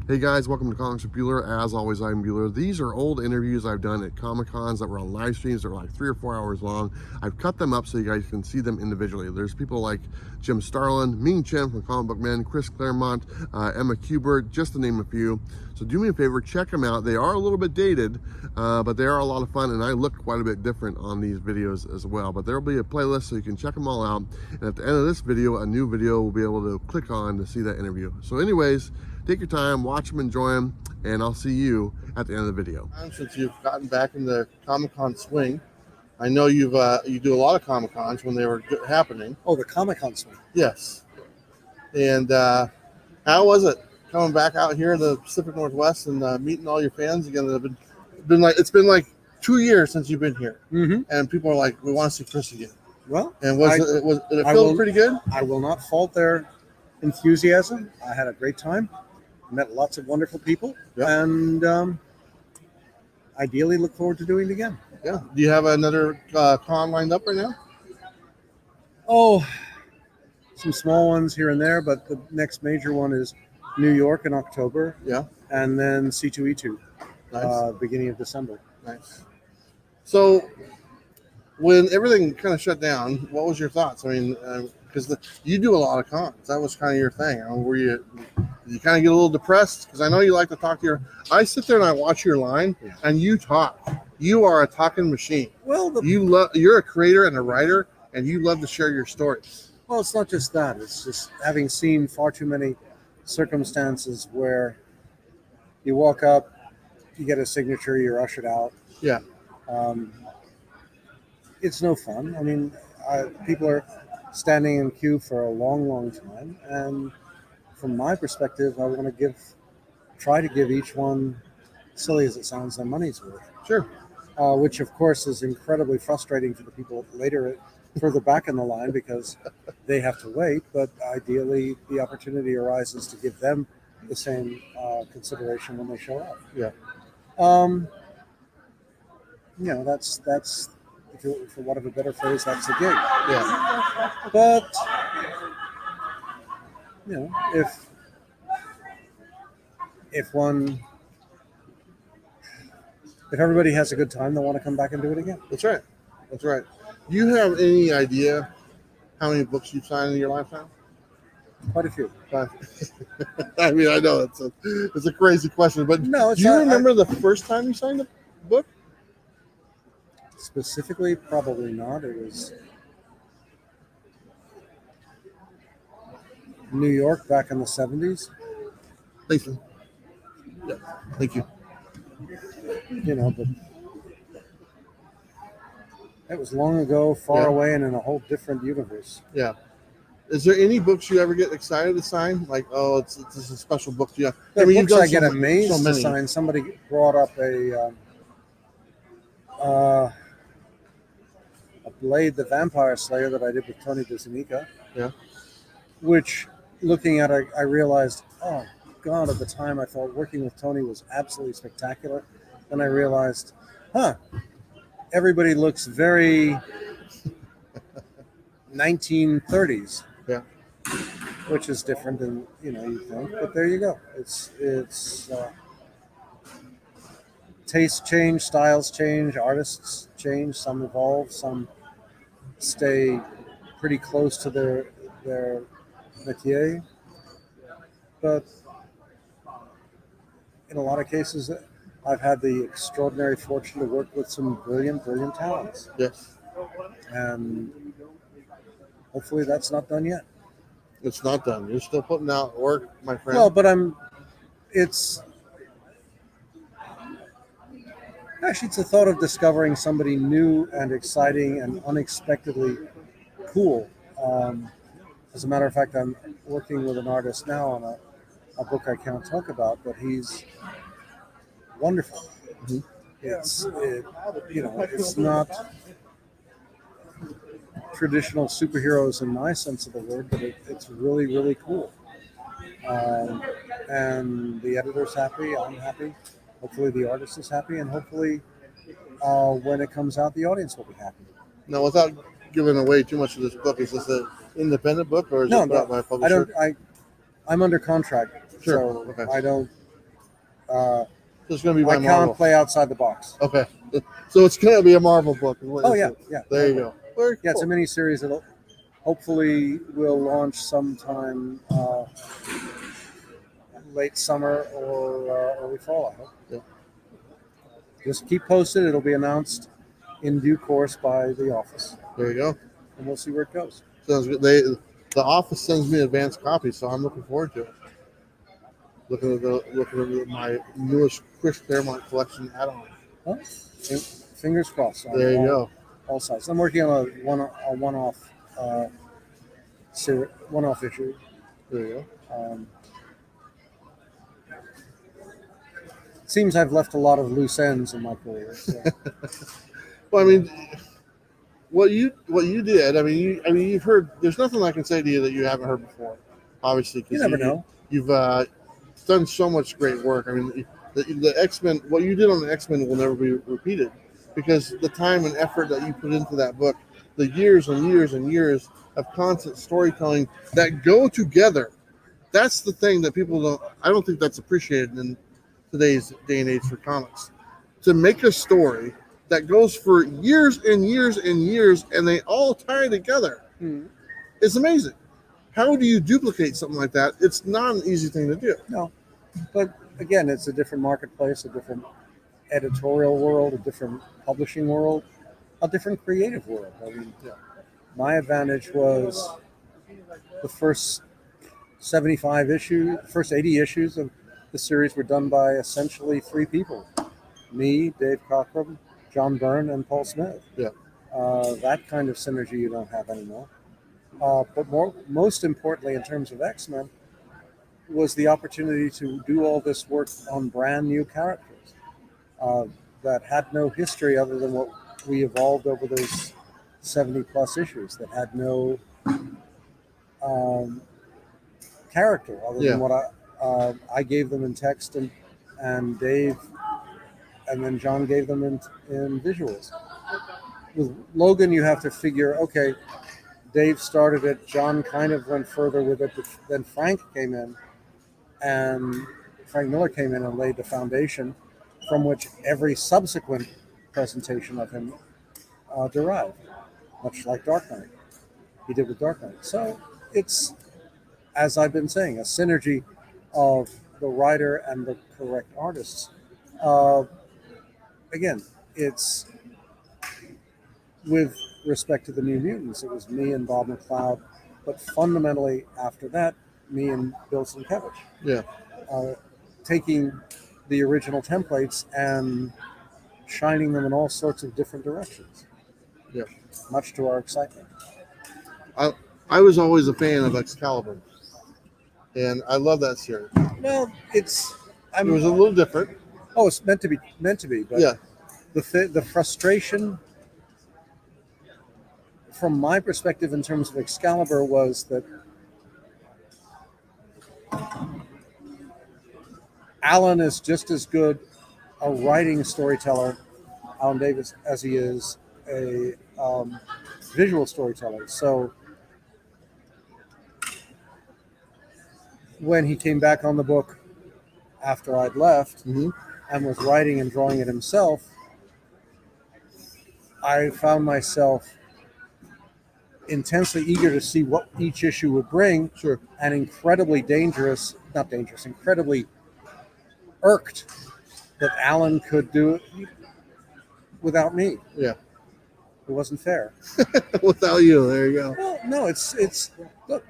Hey guys, welcome to Comics with Bueller. As always, I'm Bueller. These are old interviews I've done at Comic Cons that were on live streams. They're like 3 or 4 hours long. I've cut them up so you guys can see them individually. There's people like Jim Starlin, Ming Chen from Comic Book Men, Chris Claremont, Emma Kubert, just to name a few. So do me a favor, check them out. They are a little bit dated, but they are a lot of fun, and I look quite a bit different on these videos as well. But there'll be a playlist so you can check them all out. And at the end of this video, a new video will be able to click on to see that interview. So anyways, take your time, watch them, enjoy them, and I'll see you at the end of the video. Since you've gotten back in the Comic-Con swing, I know you do a lot of Comic-Cons when they were happening. Oh, the Comic-Con swing. Yes. And how was it coming back out here in the Pacific Northwest and meeting all your fans again? It's been like 2 years since you've been here, and people are like, "We want to see Chris again." Well, and did it feel pretty good? I will not fault their enthusiasm. I had a great time. Met lots of wonderful people, and ideally look forward to doing it again. Yeah. Do you have another con lined up right now? Oh, some small ones here and there, but the next major one is New York in October. Yeah. And then C2E2, Nice. beginning of December. Nice. So, when everything kind of shut down, what was your thoughts? I mean, because you do a lot of cons. That was kind of your thing. I mean, did you kind of get a little depressed? Because I know you like to talk to your. I sit there and I watch your line, and you talk. You are a talking machine. Well, you're a creator and a writer, and you love to share your stories. Well, it's not just that. It's just having seen far too many circumstances where you walk up, you get a signature, you're ushered out. Yeah. It's no fun. I mean, people are standing in queue for a long, long time. And from my perspective, I want to try to give each one, silly as it sounds, their money's worth. Sure. Which, of course, is incredibly frustrating to the people further back in the line because they have to wait. But ideally, the opportunity arises to give them the same consideration when they show up. Yeah. That's for want of a better phrase, that's the gig. Yeah. But if everybody has a good time, they'll want to come back and do it again. That's right. That's right. Do you have any idea how many books you've signed in your lifetime? Quite a few. I mean, I know it's a crazy question, but no, do you remember the first time you signed a book? Specifically, probably not. It was New York back in the 70s. Thanks. Yeah, thank you. But it was long ago, far away, and in a whole different universe. Yeah. Is there any books you ever get excited to sign? Like, oh, it's a special book. Yeah. I mean, books I get amazed to sign. Somebody brought up a Blade the Vampire Slayer that I did with Tony DeZunica. Yeah. Which, looking at it, I realized, oh God, at the time I thought working with Tony was absolutely spectacular. Then I realized, everybody looks very 1930s. Yeah. Which is different than you think, but there you go. It's tastes change, styles change, artists change. Some evolve, some stay pretty close to their métier. But in a lot of cases, I've had the extraordinary fortune to work with some brilliant talents. Yes. And hopefully that's not done yet. It's not done. You're still putting out work, my friend. Well, but it's the thought of discovering somebody new and exciting and unexpectedly cool. As a matter of fact, I'm working with an artist now on a book I can't talk about, but he's wonderful. Mm-hmm. It's not traditional superheroes in my sense of the word, but it's really, really cool. And the editor's happy, I'm happy. Hopefully the artist is happy, and hopefully when it comes out, the audience will be happy. Now, without giving away too much of this book, is this an independent book or is it put out by a publisher? I'm under contract, Sure. so Okay. I don't It's going to be by I Marvel. can't play outside the box. Okay. So it's going to be a Marvel book. Is what Oh you're yeah, saying. yeah. There you go. Very Yeah, it's a cool. mini series that hopefully will launch sometime late summer or early fall. I hope. Yeah. Just keep posted. It'll be announced in due course by the office, There you go. and we'll see where it goes. Sounds good. The office sends me advanced copies, so I'm looking forward to it. Looking at my newest Chris Claremont collection add-on. Well, fingers crossed on There you go. all sides. I'm working on a one-off one-off issue. There you Um, it seems I've left a lot of loose ends in my career. So. go. Well, I mean, what you did. I mean, you've heard. There's nothing I can say to you that you haven't heard before. Obviously, because You never know. You've done so much great work. I mean, the X-Men. What you did on the X-Men will never be repeated, because the time and effort that you put into that book, the years and years and years of constant storytelling that go together. That's the thing that people don't. I don't think that's appreciated in today's day and age for comics. To make a story that goes for years and years and years, and they all tie together, is amazing. How do you duplicate something like that? It's not an easy thing to do. No, but again, it's a different marketplace, a different editorial world, a different publishing world, a different creative world. I mean, my advantage was the first 75 issues, first 80 issues of the series were done by essentially three people: me, Dave Cockrum, John Byrne, and Paul Smith. Yeah. That kind of synergy you don't have anymore. But most importantly, in terms of X-Men, was the opportunity to do all this work on brand new characters that had no history other than what we evolved over those 70 plus issues, that had no character other than what I gave them in text, and Dave and then John gave them in visuals. With Logan, you have to figure, okay, Dave started it, John kind of went further with it, but then Frank came in, and Frank Miller came in and laid the foundation from which every subsequent presentation of him derived, much like Dark Knight. He did with Dark Knight. So it's, as I've been saying, a synergy of the writer and the correct artists. Again, it's with respect to the New Mutants, it was me and Bob McLeod, but fundamentally after that, me and Bill Sienkiewicz. Yeah. Taking the original templates and shining them in all sorts of different directions. Yeah. Much to our excitement. I was always a fan of Excalibur, and I love that series. Well, it was a little different. Oh, it's meant to be, but yeah. The frustration from my perspective in terms of Excalibur was that Alan is just as good a writing storyteller, Alan Davis, as he is a visual storyteller. So when he came back on the book after I'd left and was writing and drawing it himself, I found myself intensely eager to see what each issue would bring, and incredibly incredibly irked that Alan could do it without me. Yeah. It wasn't fair. Without you, there you go. Well, no, it's look.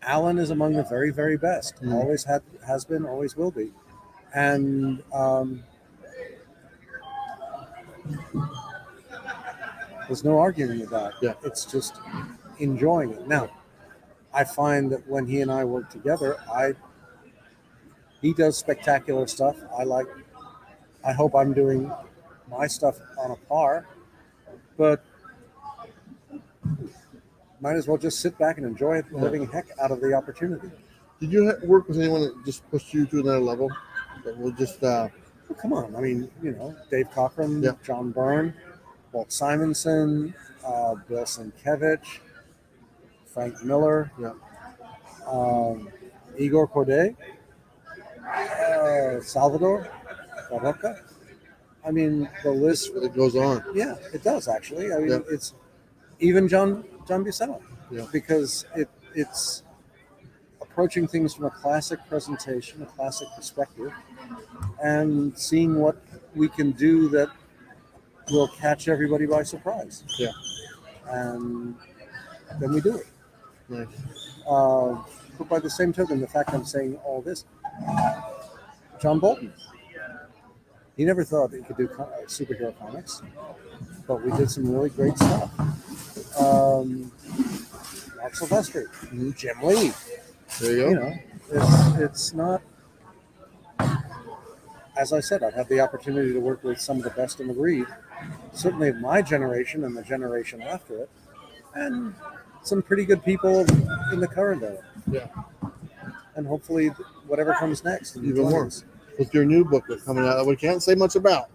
Alan is among the very, very best. Always has been, always will be. And there's no arguing with that. Yeah. It's just enjoying it. Now, I find that when he and I work together, he does spectacular stuff. I hope I'm doing my stuff on a par, but might as well just sit back and enjoy it, the living heck out of the opportunity. Did you work with anyone that just pushed you to another level? That will just well, come on. I mean, Dave Cockrum, John Byrne, Walt Simonson, Bill Sienkiewicz, Frank Miller. Yeah. Igor Corday, Salvador Barroca. I mean, the list. It goes on. Yeah, it does actually. I mean, Yeah. it's even John Buscema, Yeah. because it's approaching things from a classic presentation, a classic perspective, and seeing what we can do that will catch everybody by surprise. Yeah. And then we do it. Nice. But by the same token, the fact I'm saying all this, John Bolton, he never thought he could do superhero comics, but we did some really great stuff. Mark Silvestri, Jim Lee. There you go. You know, it's not. As I said, I've had the opportunity to work with some of the best in the breed, certainly of my generation and the generation after it, and some pretty good people in the current era. Yeah. And hopefully, whatever comes next, in the Even more. 20s. With your new book that's coming out that we can't say much about,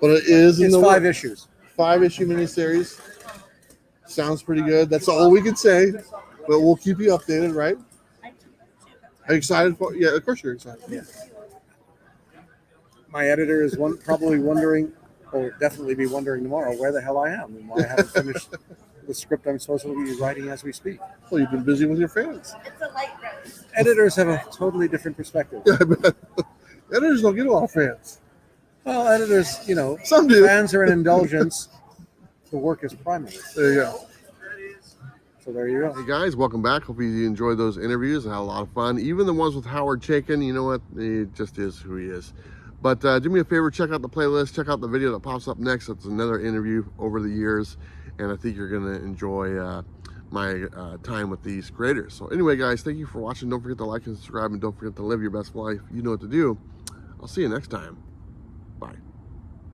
but it is in It's the 5 issues. 5-issue miniseries. Sounds pretty good. That's all we can say, but we'll keep you updated, right? Are you excited for? Yeah, of course you're excited. Yeah. My editor is probably wondering, or definitely be wondering tomorrow, where the hell I am and why I haven't finished the script I'm supposed to be writing as we speak. Well, you've been busy with your fans. It's a light rose. Editors have a totally different perspective. Yeah, I bet. Editors don't get a lot of fans. Well, editors, Some do. fans are an indulgence. The work is primary. There you go. So there you go. Hey guys, welcome back. Hope you enjoyed those interviews. I had a lot of fun. Even the ones with Howard Chaykin, you know what? He just is who he is. But do me a favor, check out the playlist. Check out the video that pops up next. It's another interview over the years. And I think you're going to enjoy my time with these creators. So anyway, guys, thank you for watching. Don't forget to like and subscribe. And don't forget to live your best life. You know what to do. I'll see you next time. Bye.